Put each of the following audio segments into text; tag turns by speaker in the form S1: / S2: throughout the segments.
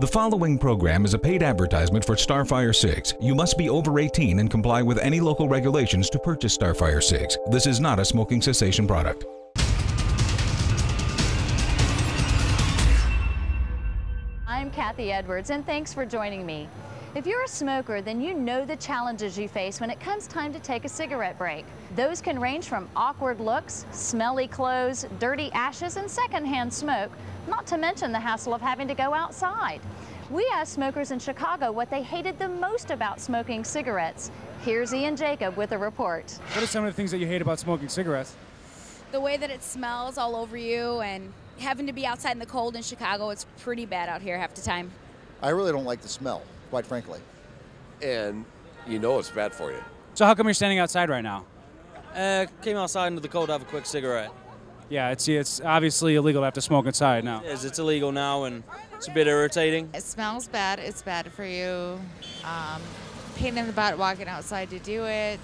S1: The following program is a paid advertisement for Starfire Cigs. You must be over 18 and comply with any local regulations to purchase Starfire Cigs. This is not a smoking cessation product.
S2: I'm Kathy Edwards, and thanks for joining me. If you're a smoker, then you know the challenges you face when it comes time to take a cigarette break. Those can range from awkward looks, smelly clothes, dirty ashes, and secondhand smoke, not to mention the hassle of having to go outside. We asked smokers in Chicago what they hated the most about smoking cigarettes. Here's Ian Jacob with a report.
S3: What are some of the things that you hate about smoking cigarettes?
S4: The way that it smells all over you, and having to be outside in the cold in Chicago, it's pretty bad out here half the time.
S5: I really don't like the smell, quite frankly.
S6: And you know it's bad for you.
S3: So how come you're standing outside right now?
S7: Came outside into the cold to have a quick cigarette.
S3: Yeah, it's obviously illegal to have to smoke inside now.
S7: It's illegal now, and it's a bit irritating.
S8: It smells bad. It's bad for you. Pain in the butt walking outside to do it.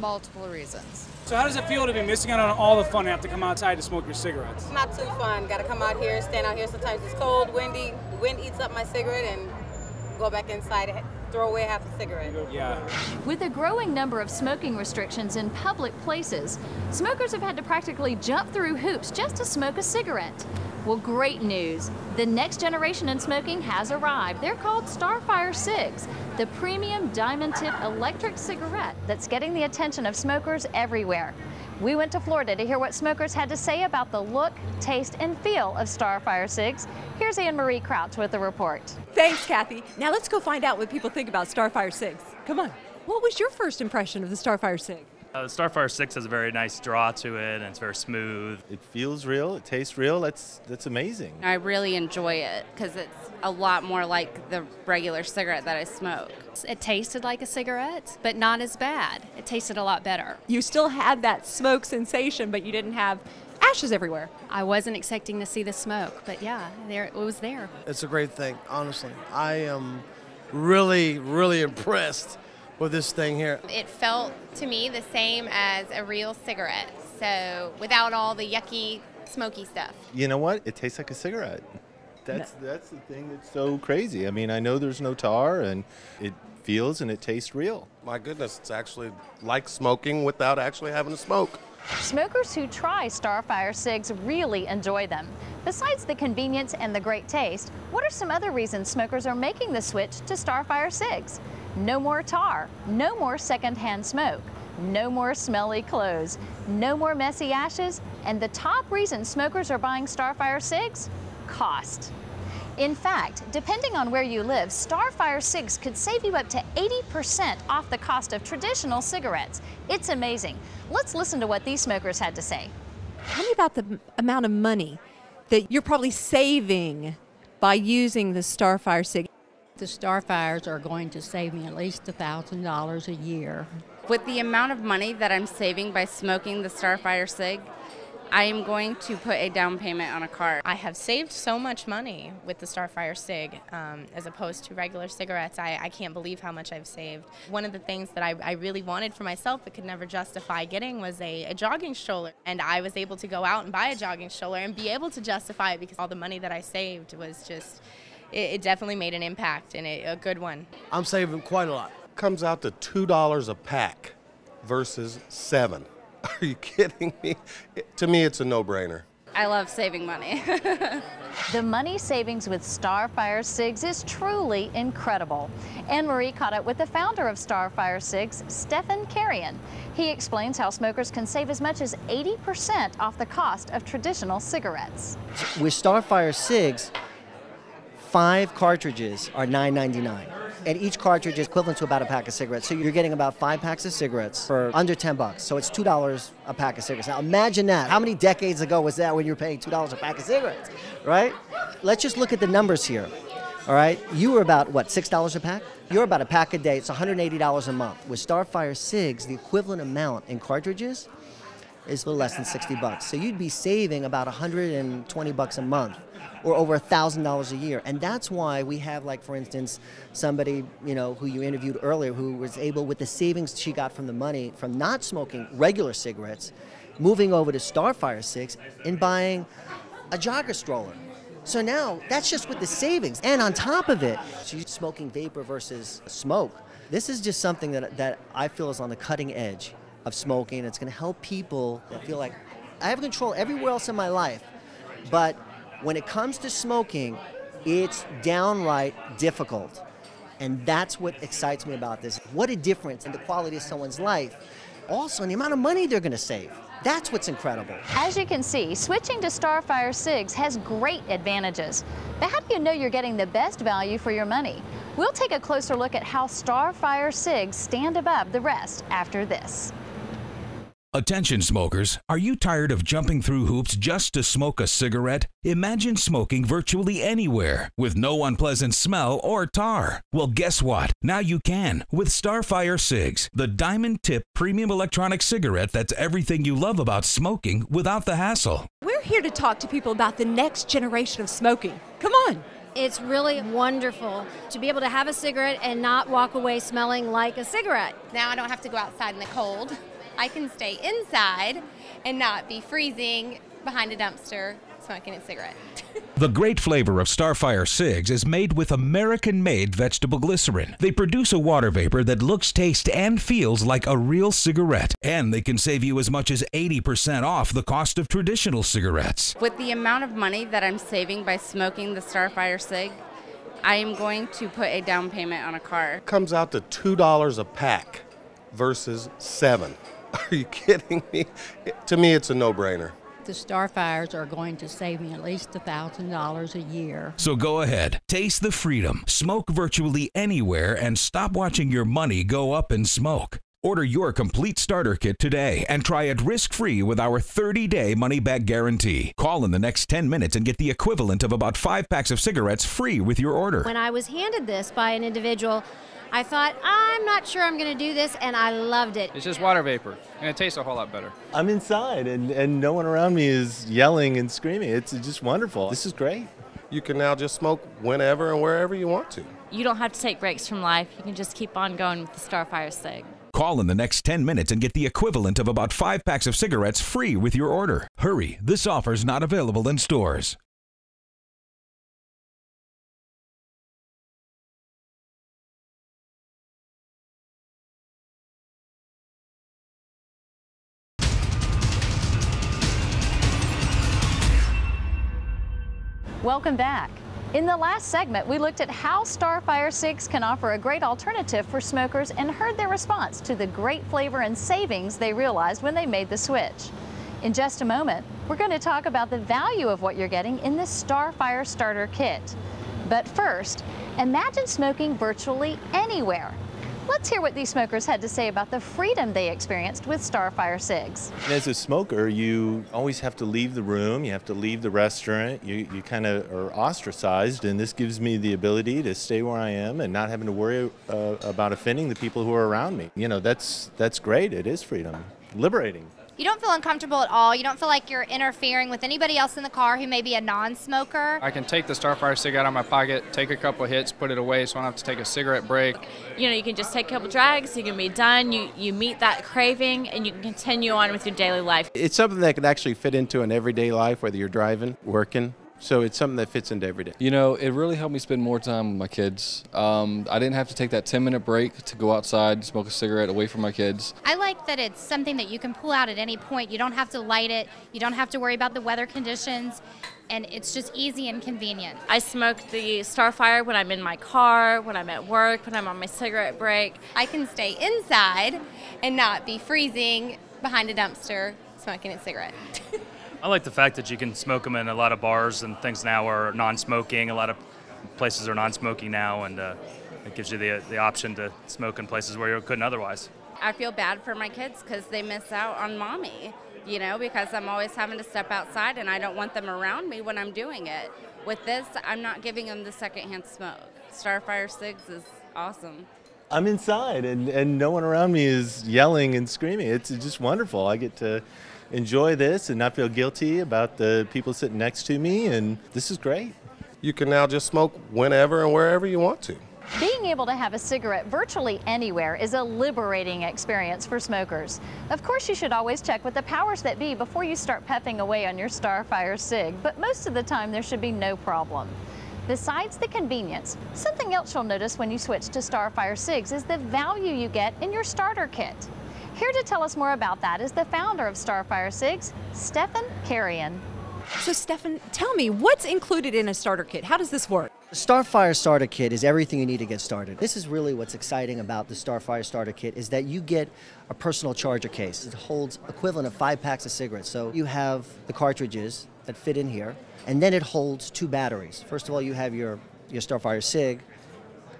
S8: Multiple reasons.
S3: So how does it feel to be missing out on all the fun and have to come outside to smoke your cigarettes?
S9: It's not too fun. Got to come out here, stand out here. Sometimes it's cold, windy. The wind eats up my cigarette and go back inside and throw away half a cigarette.
S3: Yeah.
S2: With a growing number of smoking restrictions in public places, smokers have had to practically jump through hoops just to smoke a cigarette. Well, great news. The next generation in smoking has arrived. They're called Starfire Cigs, the premium diamond tip electric cigarette that's getting the attention of smokers everywhere. We went to Florida to hear what smokers had to say about the look, taste, and feel of Starfire Cigs. Here's Anne Marie Crouch with the report.
S10: Thanks, Kathy. Now let's go find out what people think about Starfire Cigs. Come on. What was your first impression of the Starfire Cig?
S11: The Starfire 6 has a very nice draw to it, and it's very smooth.
S12: It feels real, it tastes real, that's amazing.
S13: I really enjoy it because it's a lot more like the regular cigarette that I smoke.
S14: It tasted like a cigarette, but not as bad. It tasted a lot better.
S10: You still had that smoke sensation, but you didn't have ashes everywhere.
S14: I wasn't expecting to see the smoke, but yeah, it was there.
S15: It's a great thing, honestly. I am really, really impressed with this thing here.
S16: It felt to me the same as a real cigarette, so without all the yucky, smoky stuff.
S12: You know what? It tastes like a cigarette. That's the thing that's so crazy. I mean, I know there's no tar, and it feels and it tastes real.
S6: My goodness, it's actually like smoking without actually having to smoke.
S2: Smokers who try Starfire Cigs really enjoy them. Besides the convenience and the great taste, what are some other reasons smokers are making the switch to Starfire Cigs? No more tar, no more secondhand smoke, no more smelly clothes, no more messy ashes, and the top reason smokers are buying Starfire Cigs? Cost. In fact, depending on where you live, Starfire Cigs could save you up to 80% off the cost of traditional cigarettes. It's amazing. Let's listen to what these smokers had to say.
S10: Tell me about the amount of money that you're probably saving by using the Starfire Cig.
S17: The Starfires are going to save me at least $1,000 a year.
S13: With the amount of money that I'm saving by smoking the Starfire Cig, I am going to put a down payment on a car.
S18: I have saved so much money with the Starfire Cig as opposed to regular cigarettes. I can't believe how much I've saved. One of the things that I really wanted for myself but could never justify getting was a jogging stroller. And I was able to go out and buy a jogging stroller and be able to justify it because all the money that I saved was just, it definitely made an impact, and a good one.
S15: I'm saving quite a lot.
S6: Comes out to $2 a pack versus $7. Are you kidding me? To me, it's a no-brainer.
S13: I love saving money.
S2: The money savings with Starfire Cigs is truly incredible. Anne Marie caught up with the founder of Starfire Cigs, Stephen Carrion. He explains how smokers can save as much as 80% off the cost of traditional cigarettes.
S19: With Starfire Cigs, 5 cartridges are $9.99. And each cartridge is equivalent to about a pack of cigarettes. So you're getting about 5 packs of cigarettes for under $10. So it's $2 a pack of cigarettes. Now imagine that. How many decades ago was that when you were paying $2 a pack of cigarettes, right? Let's just look at the numbers here, all right? You were about, what, $6 a pack? You're about a pack a day. It's $180 a month. With Starfire Cigs, the equivalent amount in cartridges is a little less than $60. So you'd be saving about $120 a month, or over $1,000 a year. And that's why we have, like, for instance, somebody, you know, who you interviewed earlier, who was able, with the savings she got from the money from not smoking regular cigarettes, moving over to Starfire Cigs and buying a jogger stroller. So now that's just with the savings. And on top of it, she's smoking vapor versus smoke. This is just something that I feel is on the cutting edge of smoking. It's going to help people that feel like I have control everywhere else in my life, but when it comes to smoking, it's downright difficult. And that's what excites me about this. What a difference in the quality of someone's life. Also, in the amount of money they're going to save. That's what's incredible.
S2: As you can see, switching to Starfire SIGs has great advantages. But how do you know you're getting the best value for your money? We'll take a closer look at how Starfire SIGs stand above the rest after this.
S1: Attention smokers, are you tired of jumping through hoops just to smoke a cigarette? Imagine smoking virtually anywhere with no unpleasant smell or tar. Well, guess what? Now you can with Starfire SIGs, the diamond tip premium electronic cigarette that's everything you love about smoking without the hassle.
S10: We're here to talk to people about the next generation of smoking. Come on.
S20: It's really wonderful to be able to have a cigarette and not walk away smelling like a cigarette.
S16: Now I don't have to go outside in the cold. I can stay inside and not be freezing behind a dumpster smoking a cigarette.
S1: The great flavor of Starfire SIGs is made with American-made vegetable glycerin. They produce a water vapor that looks, tastes, and feels like a real cigarette. And they can save you as much as 80% off the cost of traditional cigarettes.
S13: With the amount of money that I'm saving by smoking the Starfire SIG, I am going to put a down payment on a car.
S6: It comes out to $2 a pack versus $7. Are you kidding me? To me, it's a no-brainer.
S17: The Starfires are going to save me at least $1,000 a year.
S1: So go ahead, taste the freedom, smoke virtually anywhere, and stop watching your money go up in smoke. Order your complete starter kit today and try it risk-free with our 30-day money-back guarantee. Call in the next 10 minutes and get the equivalent of about 5 packs of cigarettes free with your order.
S20: When I was handed this by an individual, I thought, I'm not sure I'm going to do this, and I loved it.
S21: It's just water vapor, and it tastes a whole lot better.
S12: I'm inside, and no one around me is yelling and screaming. It's just wonderful. This is great.
S6: You can now just smoke whenever and wherever you want to.
S22: You don't have to take breaks from life. You can just keep on going with the Starfire SIG.
S1: Call in the next 10 minutes and get the equivalent of about 5 packs of cigarettes free with your order. Hurry, this offer's not available in stores.
S2: Welcome back. In the last segment, we looked at how Starfire SIGs can offer a great alternative for smokers and heard their response to the great flavor and savings they realized when they made the switch. In just a moment, we're going to talk about the value of what you're getting in this Starfire starter kit. But first, imagine smoking virtually anywhere. Let's hear what these smokers had to say about the freedom they experienced with Starfire SIGs.
S12: As a smoker, you always have to leave the room, you have to leave the restaurant, you kind of are ostracized, and this gives me the ability to stay where I am and not having to worry about offending the people who are around me. You know, that's great. It is freedom. Liberating.
S23: You don't feel uncomfortable at all. You don't feel like you're interfering with anybody else in the car who may be a non-smoker.
S21: I can take the Starfire SIG out of my pocket, take a couple hits, put it away so I don't have to take a cigarette break.
S22: You know, you can just take a couple drags, you can be done, you meet that craving, and you can continue on with your daily life.
S24: It's something that can actually fit into an everyday life, whether you're driving, working. So it's something that fits into every day.
S25: You know, it really helped me spend more time with my kids. I didn't have to take that 10-minute break to go outside, smoke a cigarette away from my kids.
S23: I like that it's something that you can pull out at any point. You don't have to light it. You don't have to worry about the weather conditions. And it's just easy and convenient.
S22: I smoke the Starfire when I'm in my car, when I'm at work, when I'm on my cigarette break.
S16: I can stay inside and not be freezing behind a dumpster smoking a cigarette.
S11: I like the fact that you can smoke them in a lot of bars and things now are non-smoking. A lot of places are non-smoking now, and it gives you the option to smoke in places where you couldn't otherwise.
S13: I feel bad for my kids because they miss out on mommy, you know, because I'm always having to step outside and I don't want them around me when I'm doing it. With this, I'm not giving them the secondhand smoke. Starfire SIGs is awesome.
S12: I'm inside, and no one around me is yelling and screaming. It's just wonderful. I get to enjoy this and not feel guilty about the people sitting next to me, and this is great.
S6: You can now just smoke whenever and wherever you want to.
S2: Being able to have a cigarette virtually anywhere is a liberating experience for smokers. Of course, you should always check with the powers that be before you start puffing away on your Starfire cig, but most of the time there should be no problem. Besides the convenience, something else you'll notice when you switch to Starfire cigs is the value you get in your starter kit. Here to tell us more about that is the founder of Starfire cigs, Stefan Carrion.
S10: So Stefan, tell me, what's included in a starter kit? How does this work?
S19: The Starfire starter kit is everything you need to get started. This is really what's exciting about the Starfire starter kit is that you get a personal charger case. It holds equivalent of 5 packs of cigarettes. So you have the cartridges that fit in here, and then it holds 2 batteries. First of all, you have your Starfire cig.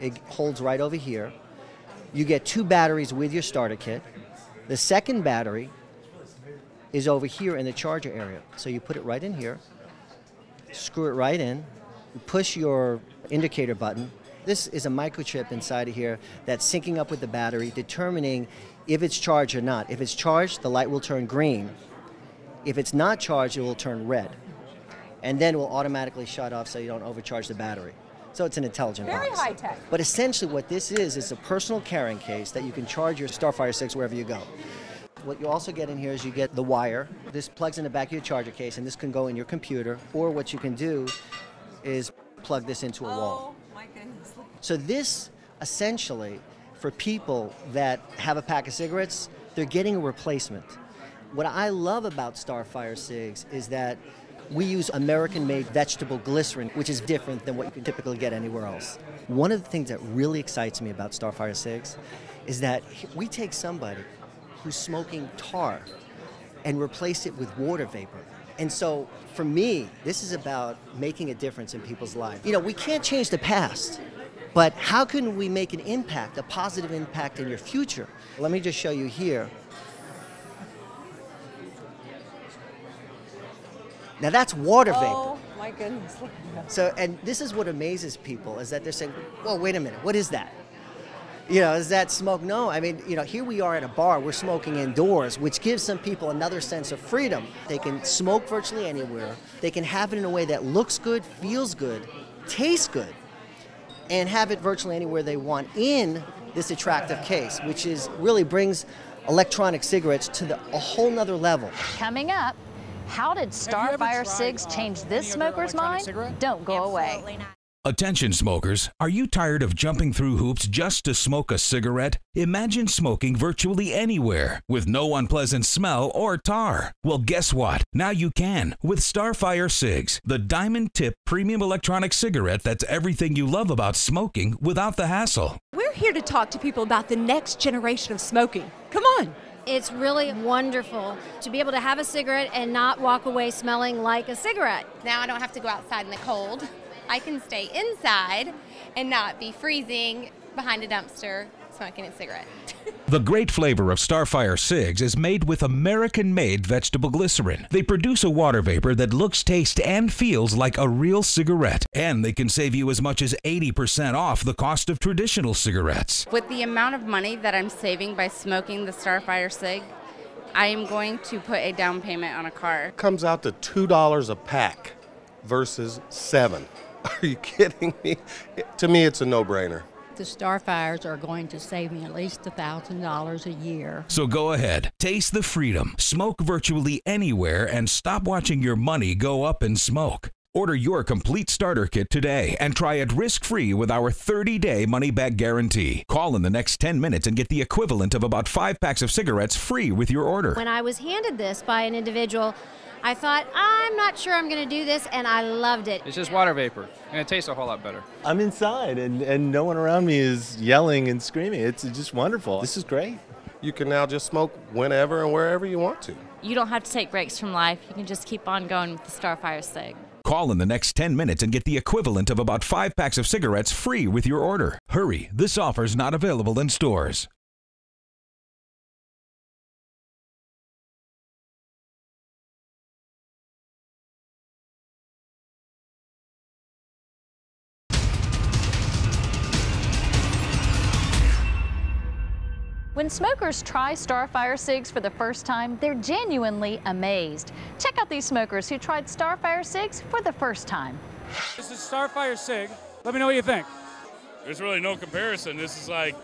S19: It holds right over here. You get 2 batteries with your starter kit. The second battery is over here in the charger area. So you put it right in here, screw it right in, push your indicator button. This is a microchip inside of here that's syncing up with the battery, determining if it's charged or not. If it's charged, the light will turn green. If it's not charged, it will turn red. And then it will automatically shut off so you don't overcharge the battery. So it's an intelligent box.
S10: Very high tech.
S19: But essentially what this is a personal carrying case that you can charge your Starfire cigs wherever you go. What you also get in here is you get the wire. This plugs in the back of your charger case, and this can go in your computer, or what you can do is plug this into a wall.
S10: Oh my goodness.
S19: So this, essentially, for people that have a pack of cigarettes, they're getting a replacement. What I love about Starfire cigs is that we use American-made vegetable glycerin, which is different than what you can typically get anywhere else. One of the things that really excites me about Starfire cigs is that we take somebody who's smoking tar and replace it with water vapor. And so, for me, this is about making a difference in people's lives. You know, we can't change the past, but how can we make an impact, a positive impact in your future? Let me just show you here. Now that's water vapor.
S10: Oh my goodness.
S19: So, and this is what amazes people, is that they're saying, whoa, wait a minute, what is that? You know, is that smoke? No, I mean, you know, here we are at a bar, we're smoking indoors, which gives some people another sense of freedom. They can smoke virtually anywhere. They can have it in a way that looks good, feels good, tastes good, and have it virtually anywhere they want in this attractive case, which is really brings electronic cigarettes to a whole nother level.
S2: Coming up, how did Starfire cigs change this smoker's mind? Don't go away.
S1: Attention smokers, are you tired of jumping through hoops just to smoke a cigarette? Imagine smoking virtually anywhere with no unpleasant smell or tar. Well, guess what? Now you can with Starfire cigs, the diamond tip premium electronic cigarette that's everything you love about smoking without the hassle.
S10: We're here to talk to people about the next generation of smoking. Come on.
S20: It's really wonderful to be able to have a cigarette and not walk away smelling like a cigarette.
S16: Now I don't have to go outside in the cold. I can stay inside and not be freezing behind a dumpster smoking a cigarette.
S1: The great flavor of Starfire cigs is made with American-made vegetable glycerin. They produce a water vapor that looks, tastes, and feels like a real cigarette. And they can save you as much as 80% off the cost of traditional cigarettes.
S13: With the amount of money that I'm saving by smoking the Starfire cig, I am going to put a down payment on a car.
S6: Comes out to $2 a pack versus $7. Are you kidding me? To me, it's a no-brainer.
S17: The Starfires are going to save me at least $1,000 a year.
S1: So go ahead, taste the freedom, smoke virtually anywhere, and stop watching your money go up in smoke. Order your complete starter kit today and try it risk-free with our 30-day money-back guarantee. Call in the next 10 minutes and get the equivalent of about 5 packs of cigarettes free with your order.
S20: When I was handed this by an individual, I thought, I'm not sure I'm going to do this, and I loved it.
S21: It's just water vapor, and it tastes a whole lot better.
S12: I'm inside, and no one around me is yelling and screaming. It's just wonderful. This is great.
S6: You can now just smoke whenever and wherever you want to.
S22: You don't have to take breaks from life. You can just keep on going with the Starfire cig.
S1: Call in the next 10 minutes and get the equivalent of about 5 packs of cigarettes free with your order. Hurry, this offer's not available in stores.
S2: When smokers try Starfire cigs for the first time, they're genuinely amazed. Check out these smokers who tried Starfire cigs for the first time.
S3: This is Starfire cig. Let me know what you think.
S4: There's really no comparison. This is like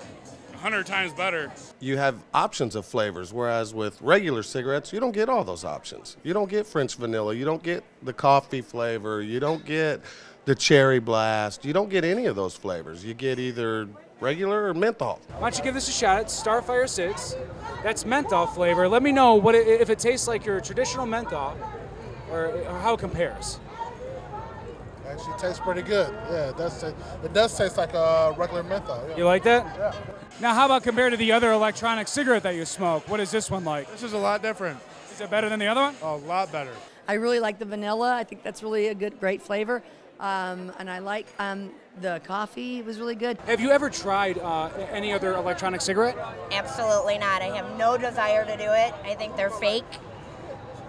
S4: 100 times better.
S6: You have options of flavors, whereas with regular cigarettes, you don't get all those options. You don't get French vanilla, you don't get the coffee flavor, you don't get the cherry blast, you don't get any of those flavors. You get either regular or menthol.
S3: Why don't you give this a shot? It's Starfire 6. That's menthol flavor. Let me know if it tastes like your traditional menthol or how it compares.
S5: Actually, it tastes pretty good. Yeah, it does taste like a regular menthol. Yeah.
S3: You like that?
S5: Yeah.
S3: Now, how about compared to the other electronic cigarette that you smoke? What is this one like?
S5: This is a lot different.
S3: Is it better than the other one?
S5: A lot better.
S7: I really like the vanilla. I think that's really a great flavor. And I like the coffee. It was really good.
S3: Have you ever tried any other electronic cigarette?
S8: Absolutely not. I have no desire to do it. I think they're fake.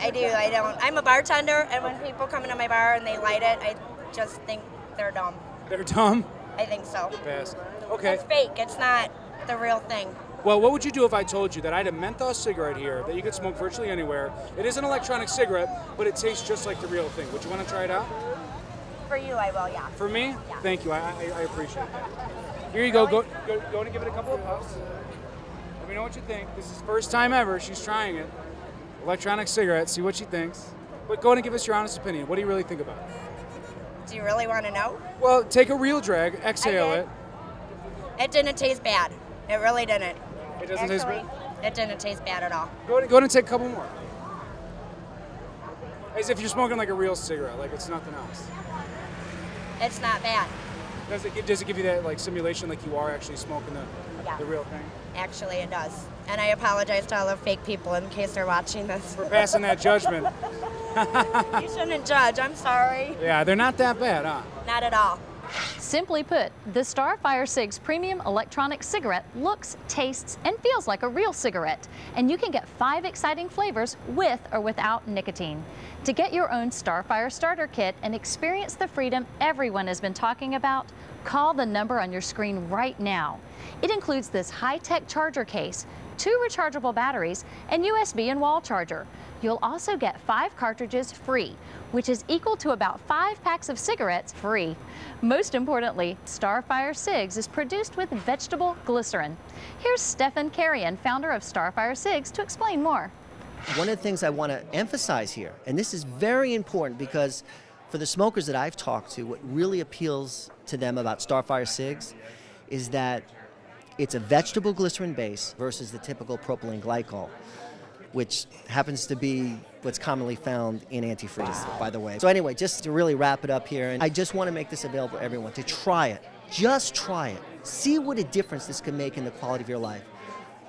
S8: I do. I don't. I'm a bartender, and when people come into my bar and they light it, I just think they're dumb.
S3: They're dumb?
S8: I think so.
S3: Pass. Okay.
S8: It's fake. It's not the real thing.
S3: Well, what would you do if I told you that I had a menthol cigarette here that you could smoke virtually anywhere? It is an electronic cigarette, but it tastes just like the real thing. Would you want to try it out?
S8: For you, I will, yeah.
S3: For me?
S8: Yeah.
S3: Thank you. I appreciate that. Here you go. Go and give it a couple of puffs. Let me know what you think. This is first time ever she's trying it. Electronic cigarette. See what she thinks. But go ahead and give us your honest opinion. What do you really think about it?
S8: Do you really want to know?
S3: Well, take a real drag, exhale it.
S8: It didn't taste bad. It really didn't.
S3: It doesn't taste bad?
S8: It didn't taste bad at all.
S3: Go ahead and take a couple more. As if you're smoking like a real cigarette, like it's nothing else.
S8: It's not bad.
S3: Does it give you that like simulation like you are actually smoking the real thing?
S8: Actually, it does. And I apologize to all the fake people in case they're watching this.
S3: For passing that judgment.
S8: You shouldn't judge. I'm sorry.
S3: Yeah, they're not that bad, huh?
S8: Not at all.
S2: Simply put, the Starfire SIG's premium electronic cigarette looks, tastes, and feels like a real cigarette. And you can get 5 exciting flavors with or without nicotine. To get your own Starfire starter kit and experience the freedom everyone has been talking about, call the number on your screen right now. It includes this high-tech charger case, 2 rechargeable batteries, and USB and wall charger. You'll also get 5 cartridges free, which is equal to about 5 packs of cigarettes free. Most importantly, Starfire SIGs is produced with vegetable glycerin. Here's Stefan Carrion, founder of Starfire SIGs, to explain more.
S19: One of the things I want to emphasize here, and this is very important because for the smokers that I've talked to, what really appeals to them about Starfire SIGs is that it's a vegetable glycerin base versus the typical propylene glycol, which happens to be what's commonly found in antifreeze, by the way. So anyway, just to really wrap it up here, and I just want to make this available to everyone to try it. Just try it. See what a difference this can make in the quality of your life.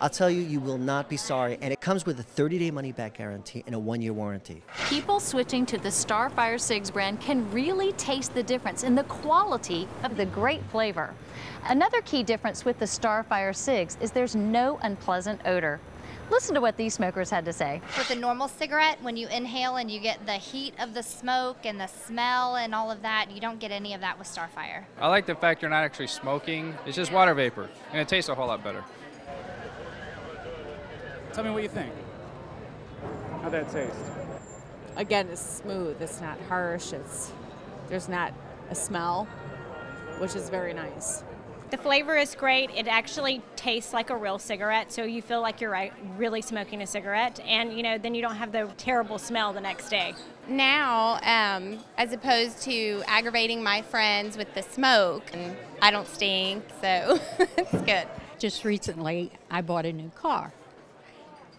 S19: I'll tell you, you will not be sorry, and it comes with a 30-day money-back guarantee and a 1-year warranty.
S2: People switching to the Starfire SIGs brand can really taste the difference in the quality of the great flavor. Another key difference with the Starfire SIGs is there's no unpleasant odor. Listen to what these smokers had to say.
S23: With a normal cigarette, when you inhale and you get the heat of the smoke and the smell and all of that, you don't get any of that with Starfire.
S21: I like the fact you're not actually smoking. It's just water vapor, and it tastes a whole lot better.
S3: Tell me what you think. How'd that taste?
S9: Again, it's smooth. It's not harsh. There's not a smell, which is very nice.
S26: The flavor is great. It actually tastes like a real cigarette, so you feel like you're really smoking a cigarette, and then you don't have the terrible smell the next day.
S16: Now, as opposed to aggravating my friends with the smoke, I don't stink, so it's good.
S17: Just recently, I bought a new car,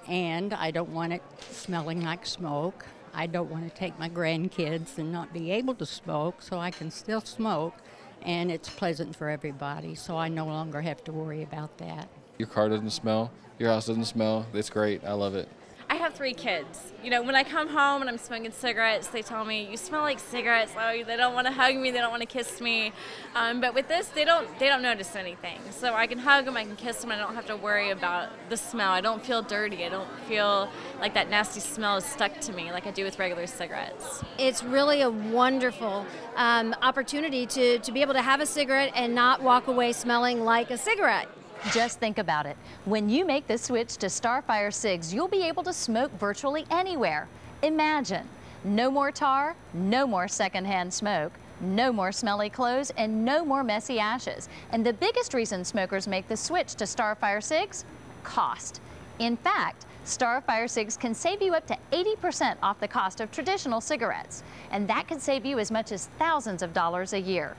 S17: and I don't want it smelling like smoke. I don't want to take my grandkids and not be able to smoke, so I can still smoke. And it's pleasant for everybody, so I no longer have to worry about that.
S25: Your car doesn't smell, your house doesn't smell. It's great. I love it.
S22: I have 3 kids. When I come home and I'm smoking cigarettes, they tell me, you smell like cigarettes. Oh, they don't want to hug me, they don't want to kiss me. But with this, they don't notice anything. So I can hug them, I can kiss them, I don't have to worry about the smell. I don't feel dirty, I don't feel like that nasty smell is stuck to me like I do with regular cigarettes.
S20: It's really a wonderful opportunity to be able to have a cigarette and not walk away smelling like a cigarette.
S2: Just think about it. When you make the switch to Starfire SIGs, you'll be able to smoke virtually anywhere. Imagine, no more tar, no more secondhand smoke, No more smelly clothes and no more messy ashes. And the biggest reason smokers make the switch to Starfire cigs? Cost. In fact, Starfire cigs can save you up to 80% off the cost of traditional cigarettes. And that could save you as much as thousands of dollars a year.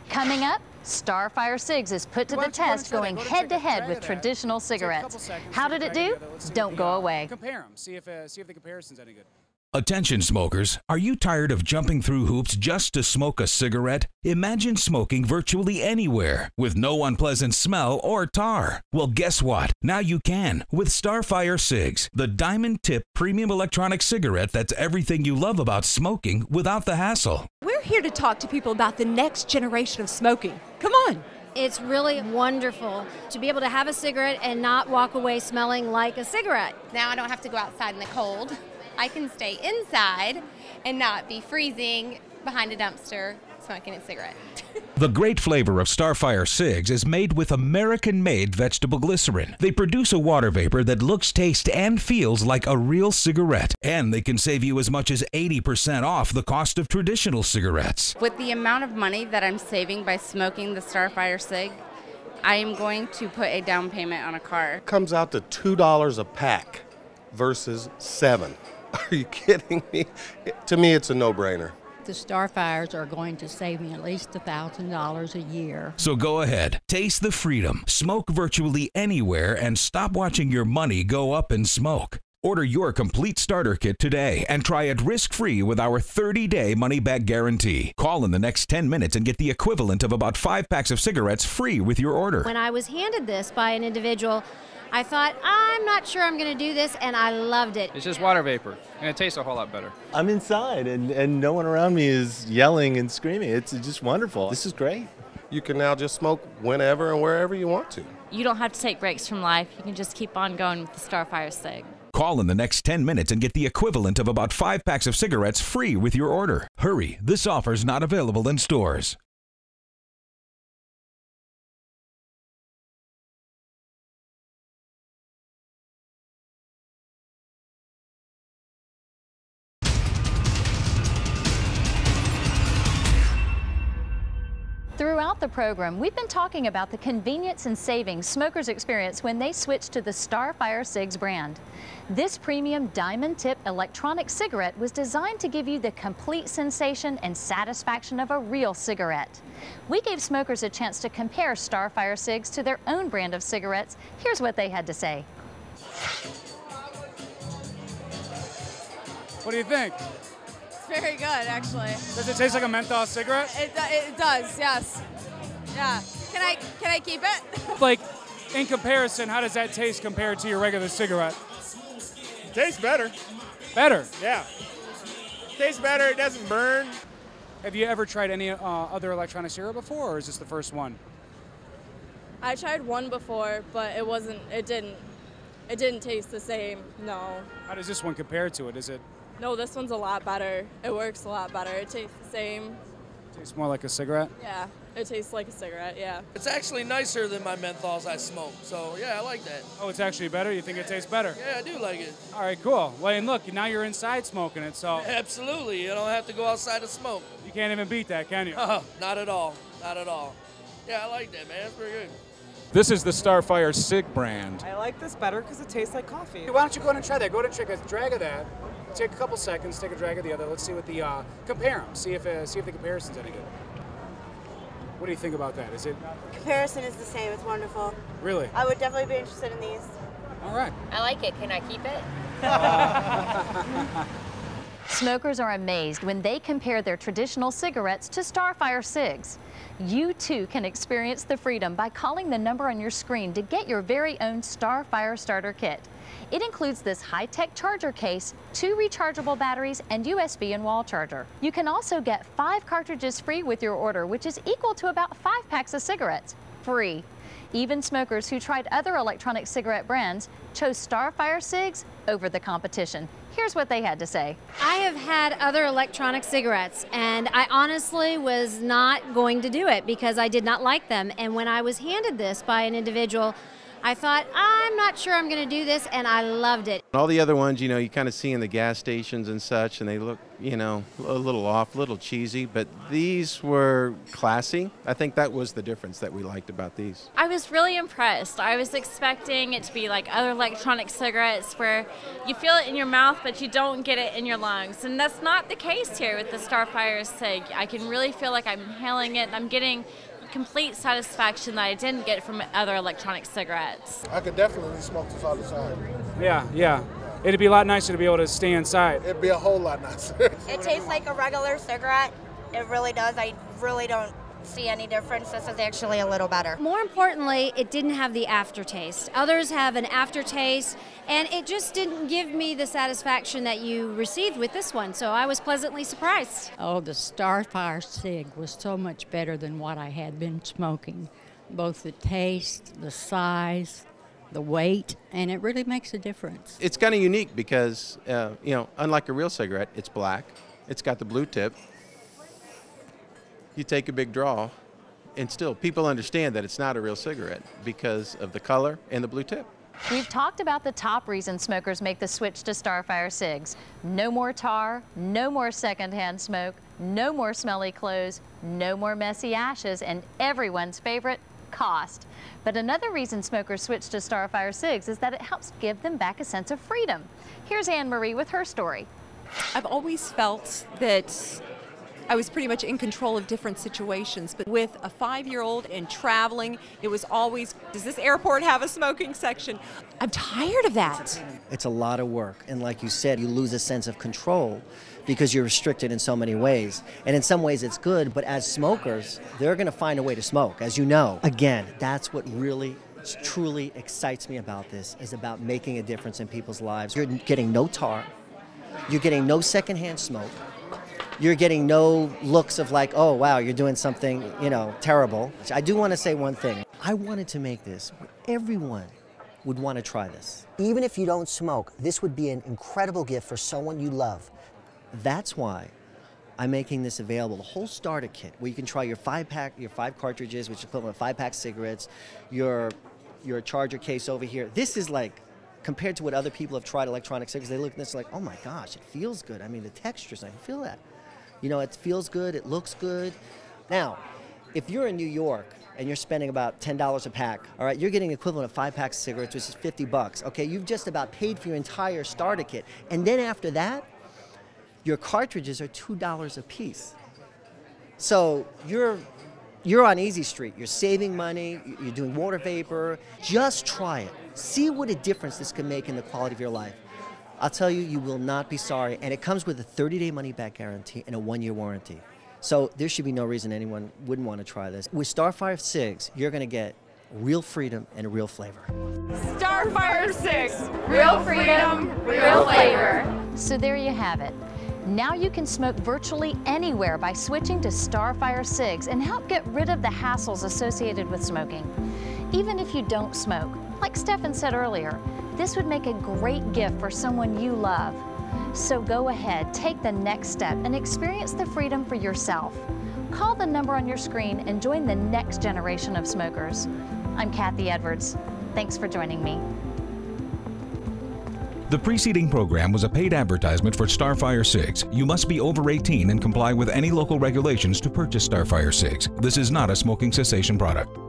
S2: Coming up, Starfire cigs is put to the test going head-to-head with traditional cigarettes. How did it do? Don't go away.
S3: Compare them. See if the comparison's any good.
S1: Attention smokers, are you tired of jumping through hoops just to smoke a cigarette? Imagine smoking virtually anywhere with no unpleasant smell or tar. Well, guess what? Now you can with Starfire cigs, the diamond tip premium electronic cigarette that's everything you love about smoking without the hassle.
S10: We're here to talk to people about the next generation of smoking. Come on.
S20: It's really wonderful to be able to have a cigarette and not walk away smelling like a cigarette.
S16: Now I don't have to go outside in the cold. I can stay inside and not be freezing behind a dumpster smoking a cigarette.
S1: The great flavor of Starfire cigs is made with American-made vegetable glycerin. They produce a water vapor that looks, tastes, and feels like a real cigarette. And they can save you as much as 80% off the cost of traditional cigarettes.
S13: With the amount of money that I'm saving by smoking the Starfire cig, I am going to put a down payment on a car.
S6: Comes out to $2 a pack versus $7. Are you kidding me? To me, it's a no-brainer.
S17: The Starfires are going to save me at least $1,000 a year.
S1: So go ahead, taste the freedom, smoke virtually anywhere, and stop watching your money go up in smoke. Order your complete starter kit today and try it risk-free with our 30-day money-back guarantee. Call in the next 10 minutes and get the equivalent of about 5 packs of cigarettes free with your order.
S20: When I was handed this by an individual, I thought, I'm not sure I'm going to do this, and I loved it.
S21: It's just water vapor, and it tastes a whole lot better.
S12: I'm inside, and no one around me is yelling and screaming. It's just wonderful. This is great.
S6: You can now just smoke whenever and wherever you want to.
S22: You don't have to take breaks from life. You can just keep on going with the Starfire cig.
S1: Call in the next 10 minutes and get the equivalent of about 5 packs of cigarettes free with your order. Hurry, this offer's not available in stores.
S2: Throughout the program, we've been talking about the convenience and savings smokers experience when they switch to the Starfire cigs brand. This premium diamond tip electronic cigarette was designed to give you the complete sensation and satisfaction of a real cigarette. We gave smokers a chance to compare Starfire cigs to their own brand of cigarettes. Here's what they had to say.
S3: What do you think?
S9: Very good, actually.
S3: Does it taste like a menthol cigarette?
S9: It does, yes. Yeah. Can I keep it?
S3: Like, in comparison, how does that taste compared to your regular cigarette?
S11: Tastes better.
S3: Better?
S11: Yeah. Tastes better, it doesn't burn.
S3: Have you ever tried any other electronic cigarette before, or is this the first one?
S9: I tried one before, but it didn't taste the same, no.
S3: How does this one compare to it? Is it?
S9: No, this one's a lot better. It works a lot better. It tastes the same.
S3: Tastes more like a cigarette?
S9: Yeah, it tastes like a cigarette, yeah.
S14: It's actually nicer than my menthols I smoke, so yeah, I like that.
S3: Oh, it's actually better? You think it tastes better?
S14: Yeah, I do like it.
S3: All right, cool. Well, and look, now you're inside smoking it, so...
S14: Absolutely, you don't have to go outside to smoke.
S3: You can't even beat that, can you?
S14: Not at all, not at all. Yeah, I like that, man. It's pretty good.
S3: This is the Starfire cig brand.
S15: I like this better because it tastes like coffee.
S3: Why don't you go ahead and try that? Go ahead and take a drag of that. Take a couple seconds, take a drag of the other. Let's see what the, compare them. See if the comparison's any good. What do you think about that? Is it?
S18: Comparison is the same. It's wonderful.
S3: Really?
S18: I would definitely be interested in these.
S3: All right.
S13: I like it. Can I keep it?
S2: Smokers are amazed when they compare their traditional cigarettes to Starfire cigs. You too can experience the freedom by calling the number on your screen to get your very own Starfire starter kit. It includes this high-tech charger case, 2 rechargeable batteries, and USB and wall charger. You can also get 5 cartridges free with your order, which is equal to about 5 packs of cigarettes, free. Even smokers who tried other electronic cigarette brands chose Starfire cigs over the competition. Here's what they had to say.
S20: I have had other electronic cigarettes, and I honestly was not going to do it because I did not like them. And when I was handed this by an individual, I thought, I'm not sure I'm going to do this, and I loved it.
S4: All the other ones, you kind of see in the gas stations and such, and they look, a little off, a little cheesy, but these were classy. I think that was the difference that we liked about these.
S22: I was really impressed. I was expecting it to be like other electronic cigarettes where you feel it in your mouth, but you don't get it in your lungs. And that's not the case here with the Starfire Sig. I can really feel like I'm inhaling it, and I'm getting complete satisfaction that I didn't get from other electronic cigarettes.
S5: I could definitely smoke this all the time.
S3: Yeah. It'd be a lot nicer to be able to stay inside.
S5: It'd be a whole lot nicer.
S7: It tastes like a regular cigarette. It really does. I really don't see any difference. This is actually a little better.
S20: More importantly, it didn't have the aftertaste. Others have an aftertaste, and it just didn't give me the satisfaction that you received with this one, so I was pleasantly surprised.
S17: Oh, the Starfire Sig was so much better than what I had been smoking. Both the taste, the size, the weight, and it really makes a difference.
S4: It's kind of unique because, unlike a real cigarette, it's black. It's got the blue tip. You take a big draw, and still people understand that it's not a real cigarette because of the color and the blue tip.
S2: We've talked about the top reasons smokers make the switch to Starfire Cigs. No more tar, no more secondhand smoke, no more smelly clothes, no more messy ashes, and everyone's favorite, cost. But another reason smokers switch to Starfire Cigs is that it helps give them back a sense of freedom. Here's Anne-Marie with her story.
S10: I've always felt that I was pretty much in control of different situations, but with a 5-year-old and traveling, it was always, does this airport have a smoking section? I'm tired of that.
S8: It's a lot of work, and like you said, you lose a sense of control because you're restricted in so many ways. And in some ways it's good, but as smokers, they're going to find a way to smoke, as you know. Again, that's what really truly excites me about this, is about making a difference in people's lives. You're getting no tar, you're getting no secondhand smoke, you're getting no looks of like, oh, wow, you're doing something, terrible. I do want to say one thing. I wanted to make this where everyone would want to try this.
S19: Even if you don't smoke, this would be an incredible gift for someone you love.
S8: That's why I'm making this available, the whole starter kit, where you can try your 5 cartridges, which is equivalent of 5-pack cigarettes, your charger case over here. This is like, compared to what other people have tried electronic cigarettes, they look at this like, oh my gosh, it feels good. I mean, the textures, I can feel that. It feels good, it looks good. Now, if you're in New York and you're spending about $10 a pack, all right, you're getting the equivalent of 5 packs of cigarettes, which is $50. Okay, you've just about paid for your entire starter kit. And then after that, your cartridges are $2 a piece. So you're on Easy Street. You're saving money, you're doing water vapor. Just try it. See what a difference this can make in the quality of your life. I'll tell you, you will not be sorry. And it comes with a 30-day money-back guarantee and a 1-year warranty. So there should be no reason anyone wouldn't want to try this. With Starfire Cigs, you're going to get real freedom and real flavor.
S22: Starfire Cigs, real freedom, real flavor.
S2: So there you have it. Now you can smoke virtually anywhere by switching to Starfire Cigs and help get rid of the hassles associated with smoking. Even if you don't smoke, like Stefan said earlier, this would make a great gift for someone you love. So go ahead, take the next step and experience the freedom for yourself. Call the number on your screen and join the next generation of smokers. I'm Kathy Edwards. Thanks for joining me.
S1: The preceding program was a paid advertisement for Starfire Cigs. You must be over 18 and comply with any local regulations to purchase Starfire Cigs. This is not a smoking cessation product.